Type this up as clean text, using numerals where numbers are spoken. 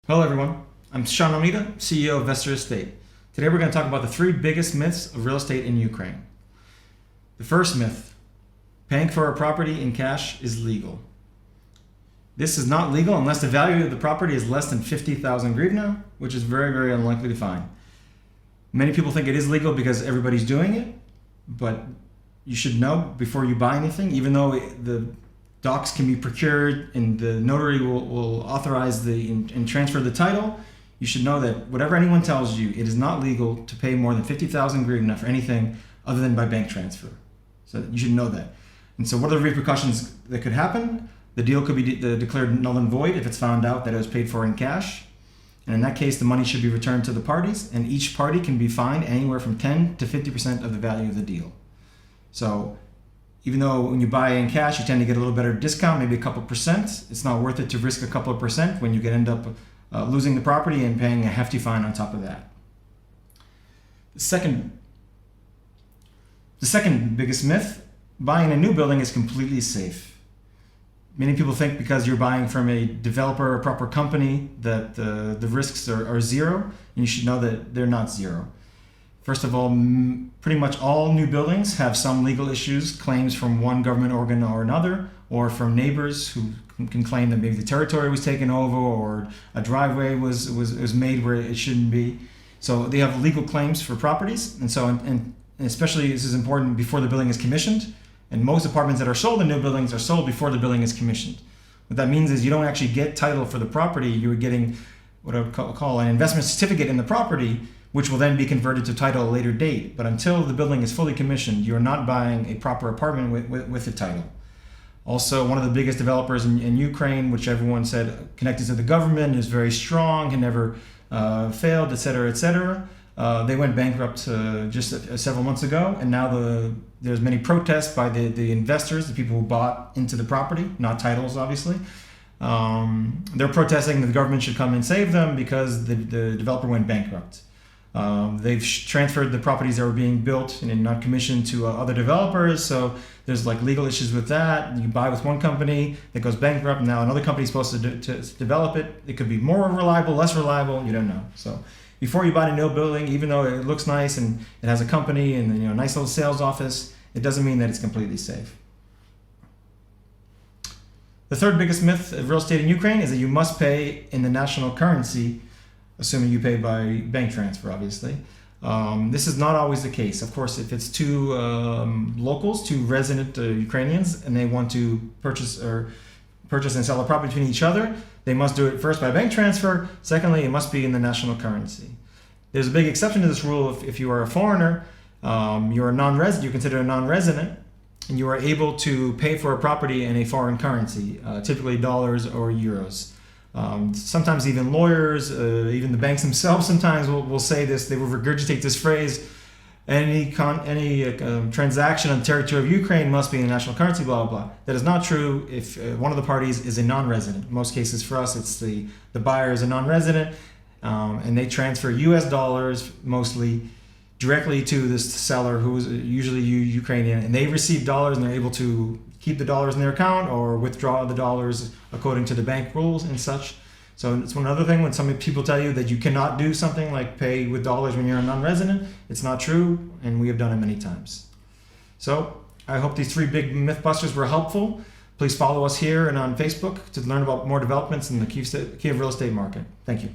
Hello everyone, I'm Sean Almeida, CEO of Vestor.Estate. Today we're going to talk about the three biggest myths of real estate in Ukraine. The first myth, paying for a property in cash is legal. This is not legal unless the value of the property is less than 50,000 hryvnia, which is very, very unlikely to find. Many people think it is legal because everybody's doing it, but you should know before you buy anything, even though the docs can be procured and the notary will authorize and transfer the title, you should know that whatever anyone tells you, it is not legal to pay more than 50,000 hryvnia for anything other than by bank transfer. So you should know that. And so what are the repercussions that could happen? The deal could be declared null and void if it's found out that it was paid for in cash. And in that case, the money should be returned to the parties, and each party can be fined anywhere from 10 to 50% of the value of the deal. So even though when you buy in cash, you tend to get a little better discount, maybe a couple percent, it's not worth it to risk a couple of percent when you could end up losing the property and paying a hefty fine on top of that. The second biggest myth, buying a new building is completely safe. Many people think because you're buying from a developer or proper company that the risks are zero, and you should know that they're not zero. First of all, pretty much all new buildings have some legal issues, claims from one government organ or another, or from neighbors who can claim that maybe the territory was taken over or a driveway was made where it shouldn't be. So they have legal claims for properties, and especially this is important before the building is commissioned. And most apartments that are sold in new buildings are sold before the building is commissioned. What that means is you don't actually get title for the property, you're getting what I would call an investment certificate in the property, which will then be converted to title at a later date. But until the building is fully commissioned, you're not buying a proper apartment with the title. Also, one of the biggest developers in Ukraine, which everyone said connected to the government, is very strong, had never failed, etc., etc. They went bankrupt just several months ago, and now there's many protests by the investors, the people who bought into the property, not titles, obviously. They're protesting that the government should come and save them because the developer went bankrupt. They've transferred the properties that were being built and not commissioned to other developers, so there's like legal issues with that. You buy with one company that goes bankrupt, and now another company is supposed to develop it. It could be more reliable, less reliable, you don't know. So before you buy a new building, even though it looks nice and it has a company and a nice little sales office, it doesn't mean that it's completely safe. The third biggest myth of real estate in Ukraine is that you must pay in the national currency, assuming you pay by bank transfer, obviously. This is not always the case. Of course, if it's two locals, two resident Ukrainians, and they want to purchase and sell a property between each other, they must do it first by bank transfer. Secondly, it must be in the national currency. There's a big exception to this rule if you are a foreigner, you're considered a non-resident, and you are able to pay for a property in a foreign currency, typically dollars or euros. Sometimes even lawyers, even the banks themselves sometimes will say this, they will regurgitate this phrase, any transaction on the territory of Ukraine must be in the national currency, blah, blah, blah. That is not true if one of the parties is a non-resident. In most cases for us, it's the buyer is a non-resident, and they transfer US dollars mostly directly to this seller who is usually Ukrainian, and they receive dollars and they're able to keep the dollars in their account or withdraw the dollars according to the bank rules and such. So it's one other thing when some people tell you that you cannot do something like pay with dollars when you're a non-resident. It's not true, and we have done it many times. So I hope these three big mythbusters were helpful. Please follow us here and on Facebook to learn about more developments in the Kyiv real estate market. Thank you.